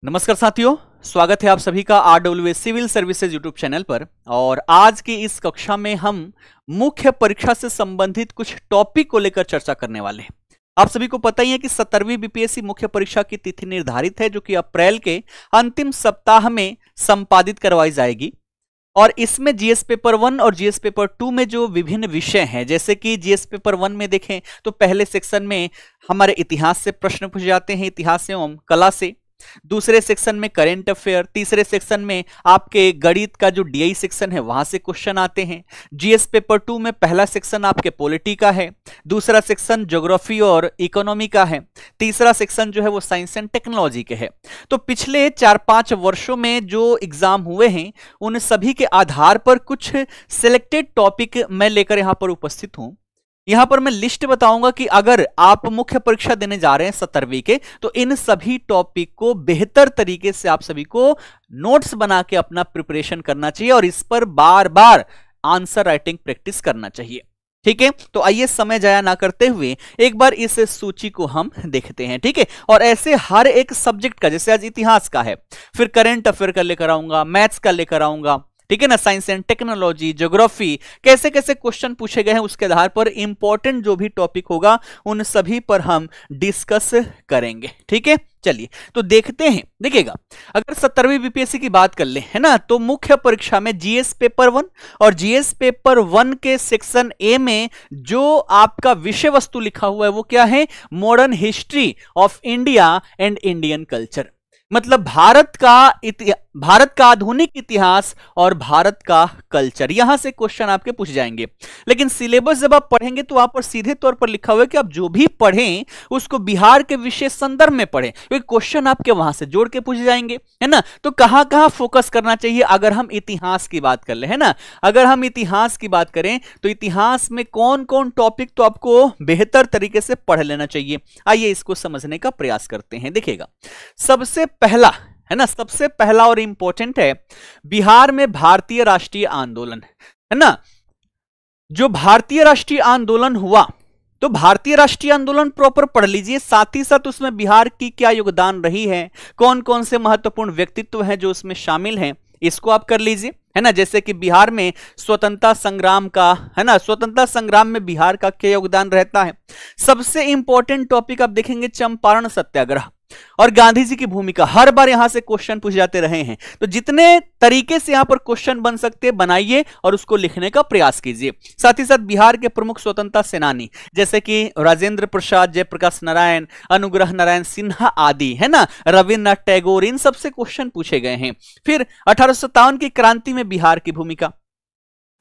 नमस्कार साथियों, स्वागत है आप सभी का RWA civil services YouTube channel पर। और आज की इस कक्षा में हम मुख्य परीक्षा से संबंधित कुछ टॉपिक को लेकर चर्चा करने वाले हैं। आप सभी को पता ही है कि 17वीं बीपीएससी मुख्य परीक्षा की तिथि निर्धारित है, जो कि अप्रैल के अंतिम सप्ताह में संपादित करवाई जाएगी। और इसमें जीएस पेपर 1 और जीएस पेपर 2 में जो विभिन्न विषय हैं, जैसे कि जीएस पेपर 1 में देखें तो पहले सेक्शन में हमारे इतिहास से प्रश्न पूछे जाते हैं, इतिहास एवं कला से। दूसरे सेक्शन में करेंट अफेयर, तीसरे सेक्शन में आपके गणित का जो डीआई सेक्शन है वहां से क्वेश्चन आते हैं। जीएस पेपर 2 में पहला सेक्शन आपके पॉलिटी का है, दूसरा सेक्शन ज्योग्राफी और इकोनॉमी का है, तीसरा सेक्शन जो है वो साइंस एंड टेक्नोलॉजी के है। तो पिछले 4-5 वर्षों में जो एग्जाम हुए हैं उन सभी के आधार पर कुछ सिलेक्टेड टॉपिक मैं लेकर यहां पर उपस्थित हूं। यहां पर मैं लिस्ट बताऊंगा कि अगर आप मुख्य परीक्षा देने जा रहे हैं 17वीं के, तो इन सभी टॉपिक को बेहतर तरीके से आप सभी को नोट्स बना के अपना प्रिपरेशन करना चाहिए और इस पर बार बार आंसर राइटिंग प्रैक्टिस करना चाहिए। ठीक है, तो आइए समय जाया ना करते हुए एक बार इस सूची को हम देखते हैं। ठीक है, और ऐसे हर एक सब्जेक्ट का, जैसे आज इतिहास का है, फिर करंट अफेयर का लेकर आऊंगा, मैथ्स का लेकर आऊंगा, ठीक है ना, साइंस एंड टेक्नोलॉजी, ज्योग्राफी, कैसे कैसे क्वेश्चन पूछे गए हैं उसके आधार पर इंपॉर्टेंट जो भी टॉपिक होगा उन सभी पर हम डिस्कस करेंगे। ठीक है, चलिए तो देखते हैं। देखिएगा, अगर 17वीं बीपीएससी की बात कर ले, है ना, तो मुख्य परीक्षा में जीएस पेपर 1 और जीएस पेपर 1 के सेक्शन ए में जो आपका विषय वस्तु लिखा हुआ है वो क्या है? Modern history of India and Indian culture. मतलब भारत का आधुनिक इतिहास और भारत का कल्चर, यहां से क्वेश्चन आपके पूछ जाएंगे। लेकिन सिलेबस जब आप पढ़ेंगे तो वहां पर सीधे तौर पर लिखा हुआ है कि आप जो भी पढ़ें उसको बिहार के विशेष संदर्भ में पढ़ें, क्योंकि क्वेश्चन आपके वहां से जोड़ के पूछे जाएंगे, है ना। तो कहां कहां फोकस करना चाहिए अगर हम इतिहास की बात कर ले, है ना। अगर हम इतिहास की बात करें तो इतिहास में कौन कौन टॉपिक तो आपको बेहतर तरीके से पढ़ लेना चाहिए। आइए इसको समझने का प्रयास करते हैं। देखिएगा, सबसे पहला, है ना, सबसे पहला और इंपॉर्टेंट है बिहार में भारतीय राष्ट्रीय आंदोलन, है ना। जो भारतीय राष्ट्रीय आंदोलन हुआ, तो भारतीय राष्ट्रीय आंदोलन प्रॉपर पढ़ लीजिए, साथ ही साथ उसमें बिहार की क्या योगदान रही है, कौन कौन से महत्वपूर्ण व्यक्तित्व हैं जो उसमें शामिल हैं, इसको आप कर लीजिए, है ना। जैसे कि बिहार में स्वतंत्रता संग्राम का, है ना, स्वतंत्रता संग्राम में बिहार का क्या योगदान रहता है। सबसे इंपॉर्टेंट टॉपिक आप देखेंगे चंपारण सत्याग्रह और गांधी जी की भूमिका, हर बार यहां से क्वेश्चन पूछ जाते रहे हैं। तो जितने तरीके से यहां पर क्वेश्चन बन सकते हैं बनाइए और उसको लिखने का प्रयास कीजिए। साथ ही साथ बिहार के प्रमुख स्वतंत्रता सेनानी जैसे कि राजेंद्र प्रसाद, जयप्रकाश नारायण, अनुग्रह नारायण सिन्हा आदि, है ना, रविन्द्रनाथ टैगोर, इन सबसे क्वेश्चन पूछे गए हैं। फिर 1857 की क्रांति में बिहार की भूमिका,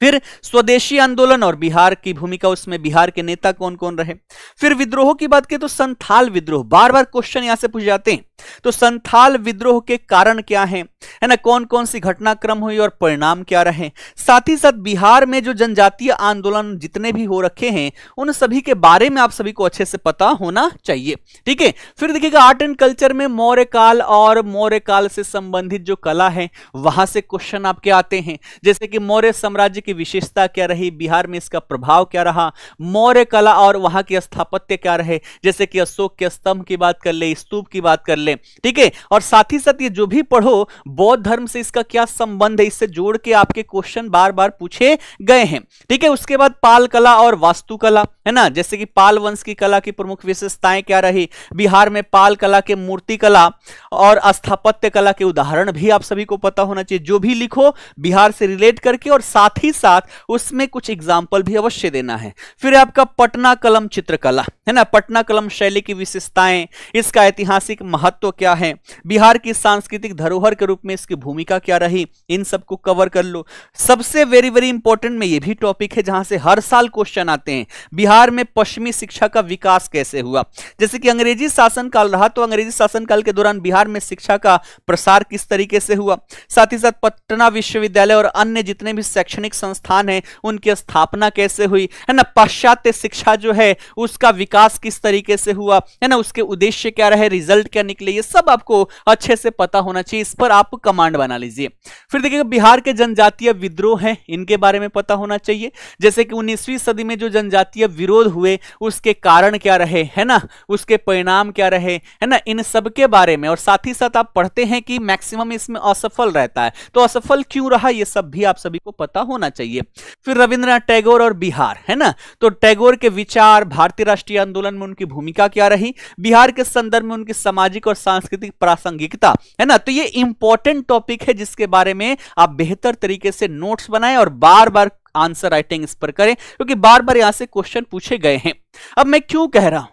फिर स्वदेशी आंदोलन और बिहार की भूमिका, उसमें बिहार के नेता कौन कौन रहे। फिर विद्रोह की बात करें तो संथाल विद्रोह, बार बार क्वेश्चन यहां से पूछे जाते हैं। तो संथाल विद्रोह के कारण क्या है ना, कौन कौन सी घटनाक्रम हुई और परिणाम क्या रहे। साथ ही साथ बिहार में जो जनजातीय आंदोलन जितने भी हो रखे हैं उन सभी के बारे में आप सभी को अच्छे से पता होना चाहिए। ठीक है, फिर देखिएगा आर्ट एंड कल्चर में मौर्य काल और मौर्य काल से संबंधित जो कला है वहां से क्वेश्चन आपके आते हैं, जैसे कि मौर्य साम्राज्य की विशेषता क्या रही, बिहार में इसका प्रभाव क्या रहा, मौर्य कला और वहां की स्थापत्य क्या रहे, जैसे कि अशोक के स्तंभ की बात कर ले, स्तूप की बात कर ले। ठीक है, और साथ ही साथ ये जो भी पढ़ो बौद्ध धर्म से इसका क्या संबंध है, इससे जोड़ के आपके क्वेश्चन बार बार पूछे गए हैं। ठीक है, उसके बाद पाल कला और वास्तुकला, है ना, जैसे कि पाल वंश की कला की प्रमुख विशेषताएं क्या रही, बिहार में पाल कला के मूर्ति कला और स्थापत्य कला के उदाहरण भी आप सभी को पता होना चाहिए। जो भी लिखो बिहार से रिलेट करके और साथ ही साथ उसमें कुछ एग्जाम्पल भी अवश्य देना है। फिर आपका पटना कलम चित्रकला, है ना, पटना कलम शैली की विशेषताएं, इसका ऐतिहासिक महत्व क्या है, बिहार की सांस्कृतिक धरोहर के रूप में इसकी भूमिका क्या रही, इन सबको कवर कर लो। सबसे वेरी वेरी इंपॉर्टेंट में ये भी टॉपिक है जहां से हर साल क्वेश्चन आते हैं, बिहार में पश्चिमी शिक्षा का विकास कैसे हुआ। जैसे कि अंग्रेजी शासनकाल रहा तो अंग्रेजी शासनकाल के दौरान बिहार में शिक्षा का प्रसार किस तरीके से हुआ। साथ ही साथ पटना विश्वविद्यालय और अन्य जितने भी शैक्षणिक संस्थान है उनकी स्थापना कैसे हुई, है ना, पाश्चात्य शिक्षा जो है उसका विकास किस तरीके से हुआ, है ना, उसके उद्देश्य क्या रहे, रिजल्ट क्या निकले, ये सब आपको अच्छे से पता होना चाहिए। इस पर आप कमांड बना लीजिए। फिर देखिएगा बिहार के जनजातीय विद्रोह हैं, इनके बारे में पता होना चाहिए, जैसे कि 19वीं सदी में जो जनजातीय विरोध हुए उसके कारण क्या रहे, है ना, उसके परिणाम क्या रहे, है ना, इन सब के बारे में। और साथ ही साथ आप पढ़ते हैं कि मैक्सिमम इसमें असफल रहता है, तो असफल क्यों रहा ये सब भी आप सभी को पता होना चाहिए। फिर रविंद्रनाथ टैगोर और बिहार, है ना, तो टैगोर के विचार, भारतीय राष्ट्रीय आंदोलन में उनकी भूमिका क्या रही, बिहार के संदर्भ में उनकी सामाजिक और सांस्कृतिक प्रासंगिकता, है ना। तो ये इंपॉर्टेंट टॉपिक है जिसके बारे में आप बेहतर तरीके से नोट्स बनाएं और बार बार आंसर राइटिंग इस पर करें, क्योंकि बार बार यहां से क्वेश्चन पूछे गए हैं। अब मैं क्यों कह रहा हूं,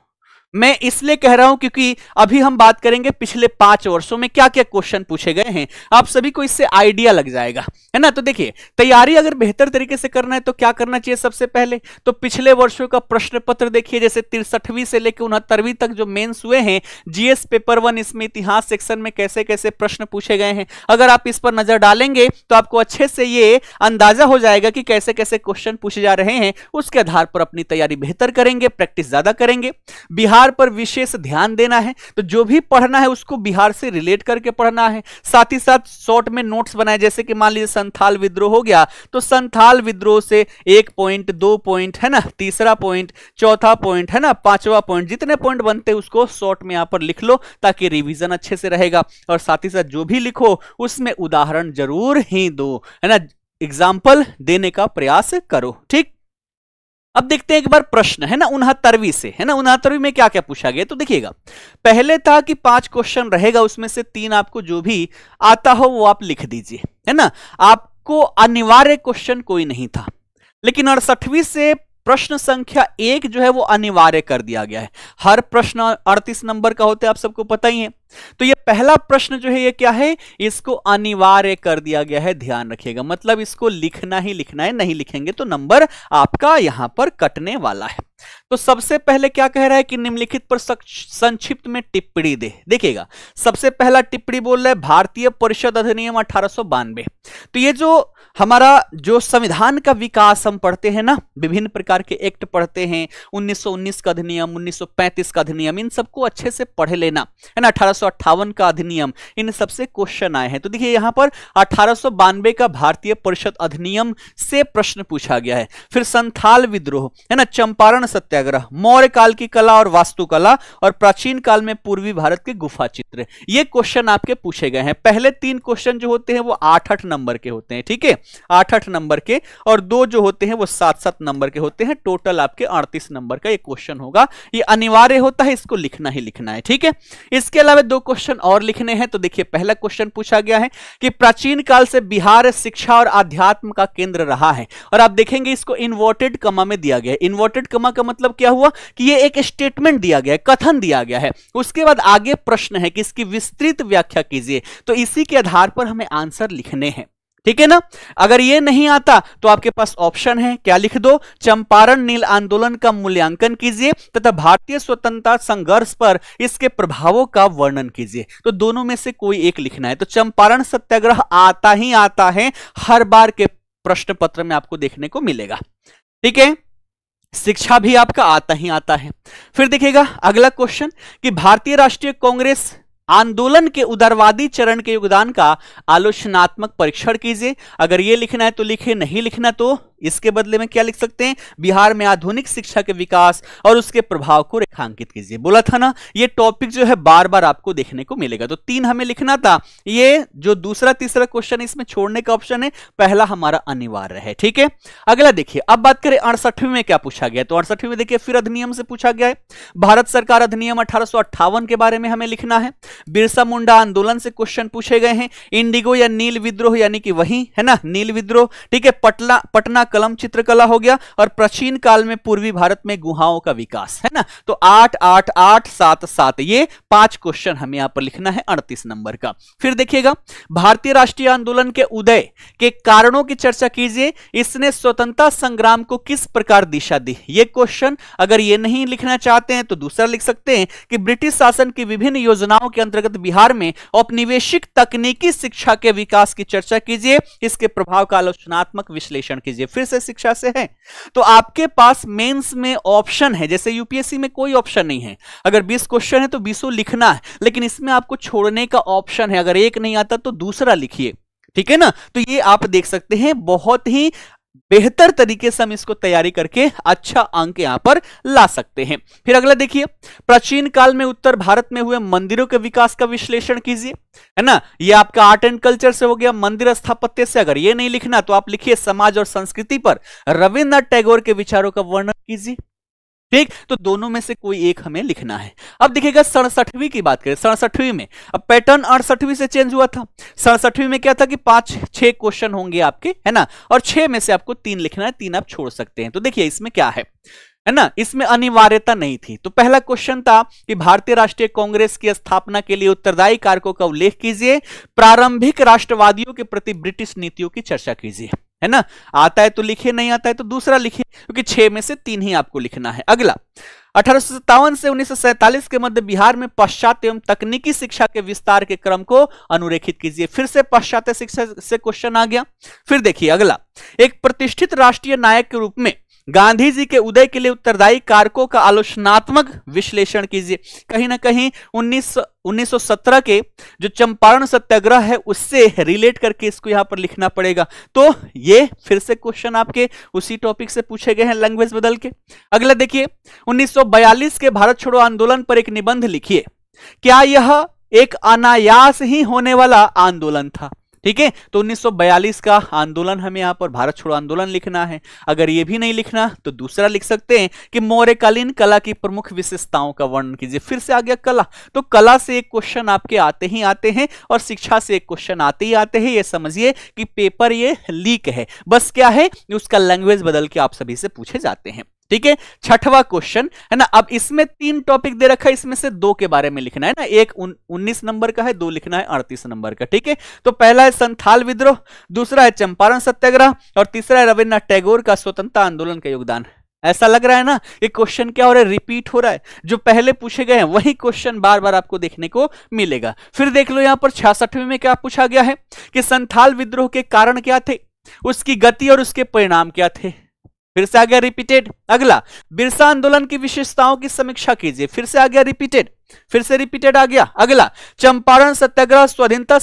मैं इसलिए कह रहा हूं क्योंकि अभी हम बात करेंगे पिछले 5 वर्षों में क्या क्या क्वेश्चन पूछे गए हैं, आप सभी को इससे आइडिया लग जाएगा, है ना। तो देखिए, तैयारी अगर बेहतर तरीके से करना है तो क्या करना चाहिए, सबसे पहले तो पिछले वर्षों का प्रश्न पत्र देखिए, जैसे 63वीं से लेकर 69वीं तक जो मेंस हुए हैं, जीएस पेपर 1, इसमें इतिहास सेक्शन में कैसे कैसे प्रश्न पूछे गए हैं, अगर आप इस पर नजर डालेंगे तो आपको अच्छे से ये अंदाजा हो जाएगा कि कैसे कैसे क्वेश्चन पूछे जा रहे हैं। उसके आधार पर अपनी तैयारी बेहतर करेंगे, प्रैक्टिस ज्यादा करेंगे। बिहार पर विशेष ध्यान देना है, तो जो भी पढ़ना है उसको बिहार से रिलेट करके पढ़ना है। साथ ही साथ शॉर्ट में नोट्स बनाए, जैसे कि मान लीजिए संथाल विद्रोह हो गया, तो संथाल विद्रोह से 1 पॉइंट, 2 पॉइंट, है ना, तीसरा पॉइंट, चौथा पॉइंट, है ना, 5वां पॉइंट, जितने पॉइंट बनते हैं उसको शॉर्ट में यहां पर लिख लो ताकि रिवीजन अच्छे से रहेगा। और साथ ही साथ जो भी लिखो उसमें उदाहरण जरूर ही दो, है ना, एग्जाम्पल देने का प्रयास करो। ठीक, अब देखते हैं एक बार प्रश्न, है ना, 69वीं से, है ना, 69वीं में क्या क्या पूछा गया। तो देखिएगा, पहले था कि 5 क्वेश्चन रहेगा, उसमें से 3 आपको जो भी आता हो वो आप लिख दीजिए, है ना, आपको अनिवार्य क्वेश्चन कोई नहीं था। लेकिन 68वीं से प्रश्न संख्या 1 जो है वो अनिवार्य कर दिया गया है। हर प्रश्न 38 नंबर का होता है, आप सबको पता ही है। तो ये पहला प्रश्न जो है ये क्या है, इसको अनिवार्य कर दिया गया है, ध्यान रखिएगा, मतलब इसको लिखना ही लिखना है, नहीं लिखेंगे तो नंबर आपका यहां पर कटने वाला है। तो सबसे पहले क्या कह रहा है कि निम्नलिखित पर संक्षिप्त में टिप्पणी दे। देखिएगा, सबसे पहला टिप्पणी बोल रहा है भारतीय परिषद अधिनियम 1892। तो ये जो हमारा जो संविधान का विकास हम पढ़ते हैं ना, विभिन्न प्रकार के एक्ट पढ़ते हैं, 1919 का अधिनियम, 1935 का अधिनियम, इन सबको अच्छे से पढ़ लेना, है ना, 1858 का अधिनियम, इन सबसे क्वेश्चन आए हैं। तो देखिए यहां पर 1892 का भारतीय परिषद अधिनियम से प्रश्न पूछा गया है। फिर संथाल विद्रोह, है ना, चंपारण सत्याग्रह, मौर्य काल की कला और वास्तुकला, और प्राचीन काल में पूर्वी भारत के गुफा चित्र, ये क्वेश्चन आपके पूछे गए हैं। पहले 3 क्वेश्चन जो होते हैं वो 8-8 नंबर के होते हैं, ठीक है, 8-8 नंबर के, और 2 जो होते हैं वो 7-7 नंबर के होते हैं। टोटल आपके 38 नंबर का ये क्वेश्चन होगा। ये अनिवार्य होता है, इसको लिखना ही लिखना है, ठीक है। इसके अलावा 2 क्वेश्चन और लिखने हैं। तो देखिए, पहला क्वेश्चन पूछा गया है कि प्राचीन काल से बिहार शिक्षा और आध्यात्म का केंद्र रहा है, और आप देखेंगे इसको इन्वर्टेड कमा में दिया गया है। इन्वर्टेड कमा का मतलब क्या हुआ कि ये एक स्टेटमेंट दिया गया है, कथन दिया गया है, उसके बाद आगे प्रश्न है कि इसकी विस्तृत व्याख्या कीजिए। तो इसी के आधार पर हमें आंसर लिखने हैं, ठीक है ना। अगर ये नहीं आता तो आपके पास ऑप्शन है, क्या लिख दो, चंपारण नील आंदोलन का मूल्यांकन कीजिए तथा भारतीय स्वतंत्रता संघर्ष पर इसके प्रभावों का वर्णन कीजिए। तो दोनों में से कोई एक लिखना है। तो चंपारण सत्याग्रह आता ही आता है, हर बार के प्रश्न पत्र में आपको देखने को मिलेगा, ठीक है। शिक्षा भी आपका आता ही आता है। फिर देखिएगा अगला क्वेश्चन कि भारतीय राष्ट्रीय कांग्रेस आंदोलन के उदारवादी चरण के योगदान का आलोचनात्मक परीक्षण कीजिए। अगर ये लिखना है तो लिखिए, नहीं लिखना तो इसके बदले में क्या लिख सकते हैं, बिहार में आधुनिक शिक्षा के विकास और उसके प्रभाव को रेखांकित कीजिए। बोला था ना, ये टॉपिक जो है बार बार आपको देखने को मिलेगा। तो 3 हमें लिखना था, ये जो दूसरा तीसरा क्वेश्चन इसमें छोड़ने का ऑप्शन है, पहला हमारा अनिवार्य है, ठीक है। अगला देखिए, अब बात करें 68वीं में क्या पूछा गया। तो 68वीं में देखिए फिर अधिनियम से पूछा गया है। भारत सरकार अधिनियम 1858 के बारे में हमें लिखना है। बिरसा मुंडा आंदोलन से क्वेश्चन पूछे गए हैं। इंडिगो या नील विद्रोह, यानी कि वही है ना, नील विद्रोह, ठीक है। पटना कलम चित्रकला हो गया, और प्राचीन काल में पूर्वी भारत में गुहाओं का विकास, है ना। तो 8 8 8 7 7 ये 5 क्वेश्चन हमें यहां पर लिखना है 38 नंबर का। फिर देखिएगा, भारतीय राष्ट्रीय आंदोलन के उदय के कारणों की चर्चा कीजिए। इसने स्वतंत्रता संग्राम को किस प्रकार दिशा दी। ये क्वेश्चन अगर ये नहीं लिखना चाहते हैं तो दूसरा लिख सकते हैं कि ब्रिटिश शासन की विभिन्न योजनाओं के अंतर्गत बिहार में औपनिवेशिक तकनीकी शिक्षा के विकास की चर्चा कीजिए। इसके प्रभाव का आलोचनात्मक विश्लेषण कीजिए। फिर से शिक्षा से है। तो आपके पास मेंस में ऑप्शन है, जैसे यूपीएससी में कोई ऑप्शन नहीं है, अगर 20 क्वेश्चन है तो 20 लिखना है, लेकिन इसमें आपको छोड़ने का ऑप्शन है, अगर एक नहीं आता तो दूसरा लिखिए, ठीक है ना। तो ये आप देख सकते हैं, बहुत ही बेहतर तरीके से हम इसको तैयारी करके अच्छा अंक यहां पर ला सकते हैं। फिर अगला देखिए, प्राचीन काल में उत्तर भारत में हुए मंदिरों के विकास का विश्लेषण कीजिए, है ना। ये आपका आर्ट एंड कल्चर से हो गया, मंदिर स्थापत्य से अगर ये नहीं लिखना तो आप लिखिए समाज और संस्कृति पर रविन्द्रनाथ टैगोर के विचारों का वर्णन कीजिए, ठीक। तो दोनों में से कोई एक हमें लिखना है। अब देखिएगा 67वीं की बात करें, 67वीं में अब पैटर्न 68वीं से चेंज हुआ था। 67वीं में क्या था कि 5-6 क्वेश्चन होंगे आपके, है ना, और 6 में से आपको 3 लिखना है, 3 आप छोड़ सकते हैं। तो देखिए इसमें क्या है ना, इसमें अनिवार्यता नहीं थी। तो पहला क्वेश्चन था कि भारतीय राष्ट्रीय कांग्रेस की स्थापना के लिए उत्तरदायी कारकों का उल्लेख कीजिए, प्रारंभिक राष्ट्रवादियों के प्रति ब्रिटिश नीतियों की चर्चा कीजिए, है ना। आता है तो लिखिए, नहीं आता है तो दूसरा लिखिए, क्योंकि 6 में से 3 ही आपको लिखना है। अगला 1857 से 1947 के मध्य बिहार में पाश्चात्य एवं तकनीकी शिक्षा के विस्तार के क्रम को अनुरेखित कीजिए। फिर से पाश्चात्य शिक्षा से क्वेश्चन आ गया। फिर देखिए अगला, एक प्रतिष्ठित राष्ट्रीय नायक के रूप में गांधी जी के उदय के लिए उत्तरदायी कारकों का आलोचनात्मक विश्लेषण कीजिए। कहीं ना कहीं 1917 के जो चंपारण सत्याग्रह है उससे रिलेट करके इसको यहां पर लिखना पड़ेगा। तो ये फिर से क्वेश्चन आपके उसी टॉपिक से पूछे गए हैं, लैंग्वेज बदल के। अगला देखिए, 1942 के भारत छोड़ो आंदोलन पर एक निबंध लिखिए। क्या यह एक अनायास ही होने वाला आंदोलन था? ठीक है, तो 1942 का आंदोलन हमें यहां पर भारत छोड़ो आंदोलन लिखना है। अगर ये भी नहीं लिखना तो दूसरा लिख सकते हैं कि मौर्यकालीन कला की प्रमुख विशेषताओं का वर्णन कीजिए। फिर से आ गया कला, तो कला से एक क्वेश्चन आपके आते ही आते हैं और शिक्षा से एक क्वेश्चन आते ही आते हैं। ये समझिए कि पेपर ये लीक है, बस क्या है उसका लैंग्वेज बदल के आप सभी से पूछे जाते हैं। ठीक है, छठवां क्वेश्चन है ना। अब इसमें 3 टॉपिक दे रखा है, इसमें से 2 के बारे में लिखना है ना। एक 19 नंबर का है, 2 लिखना है 38 नंबर का। ठीक है, तो पहला है संथाल विद्रोह, दूसरा है चंपारण सत्याग्रह और तीसरा है रविन्द्रनाथ टैगोर का स्वतंत्रता आंदोलन का योगदान। ऐसा लग रहा है ना ये क्वेश्चन क्या हो रहा है, रिपीट हो रहा है। जो पहले पूछे गए हैं वही क्वेश्चन बार बार आपको देखने को मिलेगा। फिर देख लो यहां पर 66वें में क्या पूछा गया है कि संथाल विद्रोह के कारण क्या थे, उसकी गति और उसके परिणाम क्या थे। फिर से आ गया रिपीटेड। अगला, बिरसा आंदोलन की विशेषताओं की समीक्षा कीजिए। फिर से आ गया रिपीटेड, फिर से रिपीटेड आ गया। अगला, चंपारण सत्याग्रह स्वाधीनता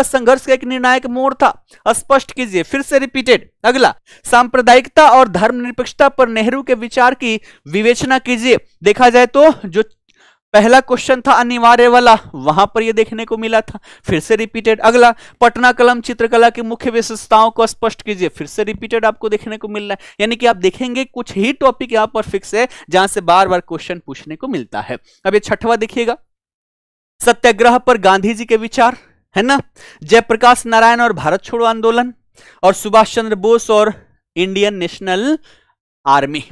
संघर्ष का एक निर्णायक मोड़ था, स्पष्ट कीजिए। फिर से रिपीटेड। अगला, सांप्रदायिकता और धर्मनिरपेक्षता पर नेहरू के विचार की विवेचना कीजिए। देखा जाए तो जो पहला क्वेश्चन था अनिवार्य वाला, वहां पर यह देखने को मिला था। फिर से रिपीटेड। अगला, पटना कलम चित्रकला की मुख्य विशेषताओं को स्पष्ट कीजिए। फिर से रिपीटेड आपको देखने को मिल रहा है। यानी कि आप देखेंगे कुछ ही टॉपिक यहां पर फिक्स है जहां से बार बार क्वेश्चन पूछने को मिलता है। अब ये छठवां देखिएगा, सत्याग्रह पर गांधी जी के विचार, है ना। जयप्रकाश नारायण और भारत छोड़ो आंदोलन, और सुभाष चंद्र बोस और इंडियन नेशनल आर्मी।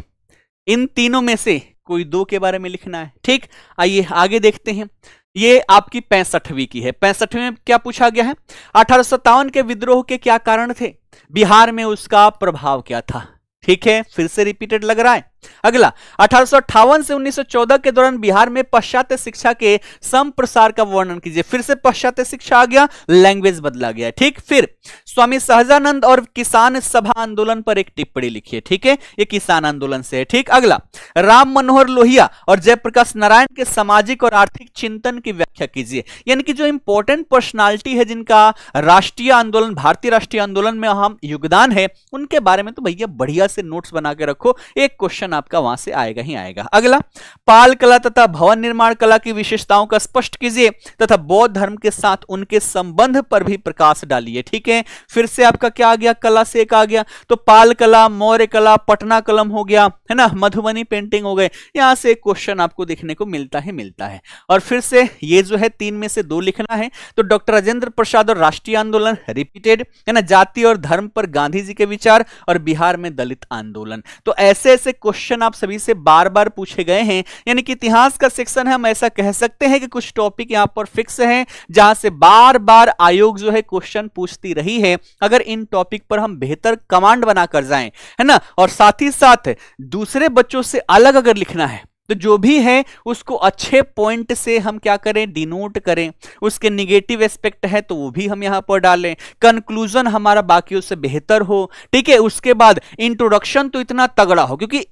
इन तीनों में से कोई 2 के बारे में लिखना है। ठीक, आइए आगे देखते हैं। ये आपकी 65वीं की है। 65वीं में क्या पूछा गया है, 1857 के विद्रोह के क्या कारण थे, बिहार में उसका प्रभाव क्या था। ठीक है, फिर से रिपीटेड लग रहा है। अगला, 1858 से 1914 के दौरान बिहार में पाश्चात्य शिक्षा के संप्रसार का वर्णन कीजिए। फिर से पाश्चात्य शिक्षा आ गया, लैंग्वेज बदला गया। ठीक, फिर स्वामी सहजानंद और किसान सभा आंदोलन पर एक टिप्पणी लिखिए। ठीक है, ये किसान आंदोलन से है। ठीक, अगला, राम मनोहर लोहिया और जयप्रकाश नारायण के सामाजिक और आर्थिक चिंतन की व्याख्या कीजिए। यानी कि जो इंपॉर्टेंट पर्सनालिटी है जिनका राष्ट्रीय आंदोलन, भारतीय राष्ट्रीय आंदोलन में अहम योगदान है, उनके बारे में तो भैया बढ़िया से नोट्स बना के रखो, एक क्वेश्चन आपका वहां से आएगा ही आएगा। अगला, पाल कला तथा भवन निर्माण कला की विशेषताओं का स्पष्ट कीजिए तथा बौद्ध धर्म के साथ उनके संबंध पर भी प्रकाश डालिए। ठीक है, फिर से आपका क्या आ गया, कला से एक आ गया। तो पाल कला, मौर्य कला, पटना कलम हो गया, है ना, मधुबनी पेंटिंग हो गए। यहां से क्वेश्चन आपको देखने को मिलता है। और फिर से ये जो है 3 में से 2 लिखना है। तो डॉक्टर राजेंद्र प्रसाद और राष्ट्रीय आंदोलन, रिपीटेड, है ना, जाति और धर्म पर गांधी जी के विचार और बिहार में दलित आंदोलन। तो ऐसे ऐसे क्वेश्चन आप सभी से बार बार पूछे गए हैं। यानी कि इतिहास का सेक्शन है, हम ऐसा कह सकते हैं कि कुछ टॉपिक यहां पर फिक्स हैं जहां से बार बार आयोग जो है क्वेश्चन पूछती रही है। अगर इन टॉपिक पर हम बेहतर कमांड बनाकर जाएं, है ना, और साथ ही साथ दूसरे बच्चों से अलग अगर लिखना है तो जो भी है उसको अच्छे पॉइंट से हम क्या करें, डिनोट करें। उसके निगेटिव एस्पेक्ट है तो वो भी हम यहां पर डालें। कंक्लूजन हमारा बाकियों से बेहतर हो, ठीक है। उसके बाद इंट्रोडक्शन तो इतना तगड़ा हो, क्योंकि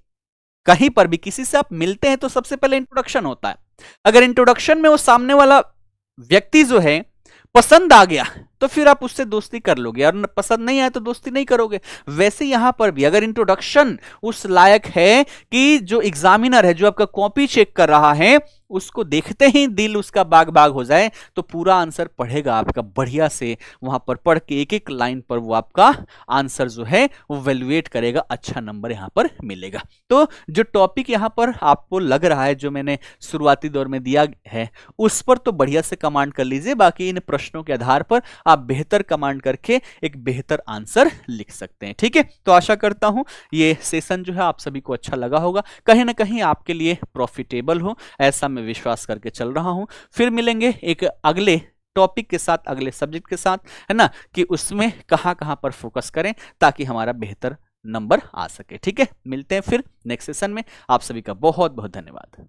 कहीं पर भी किसी से आप मिलते हैं तो सबसे पहले इंट्रोडक्शन होता है। अगर इंट्रोडक्शन में वो सामने वाला व्यक्ति जो है पसंद आ गया तो फिर आप उससे दोस्ती कर लोगे, और पसंद नहीं आया तो दोस्ती नहीं करोगे। वैसे यहां पर भी अगर इंट्रोडक्शन उस लायक है कि जो एग्जामिनर है, जो आपका कॉपी चेक कर रहा है, उसको देखते ही दिल उसका बाग बाग हो जाए, तो पूरा आंसर पढ़ेगा आपका बढ़िया से, वहां पर पढ़ के एक एक लाइन पर वो आपका आंसर जो है वो वैल्यूएट करेगा, अच्छा नंबर यहां पर मिलेगा। तो जो टॉपिक यहां पर आपको लग रहा है, जो मैंने शुरुआती दौर में दिया है, उस पर तो बढ़िया से कमांड कर लीजिए। बाकी इन प्रश्नों के आधार पर आप बेहतर कमांड करके एक बेहतर आंसर लिख सकते हैं, ठीक है। तो आशा करता हूं ये सेशन जो है आप सभी को अच्छा लगा होगा, कहीं ना कहीं आपके लिए प्रॉफिटेबल हो, ऐसा मैं विश्वास करके चल रहा हूं। फिर मिलेंगे एक अगले टॉपिक के साथ, अगले सब्जेक्ट के साथ, है ना, कि उसमें कहां कहां पर फोकस करें ताकि हमारा बेहतर नंबर आ सके, ठीक है। मिलते हैं फिर नेक्स्ट सेशन में। आप सभी का बहुत बहुत धन्यवाद।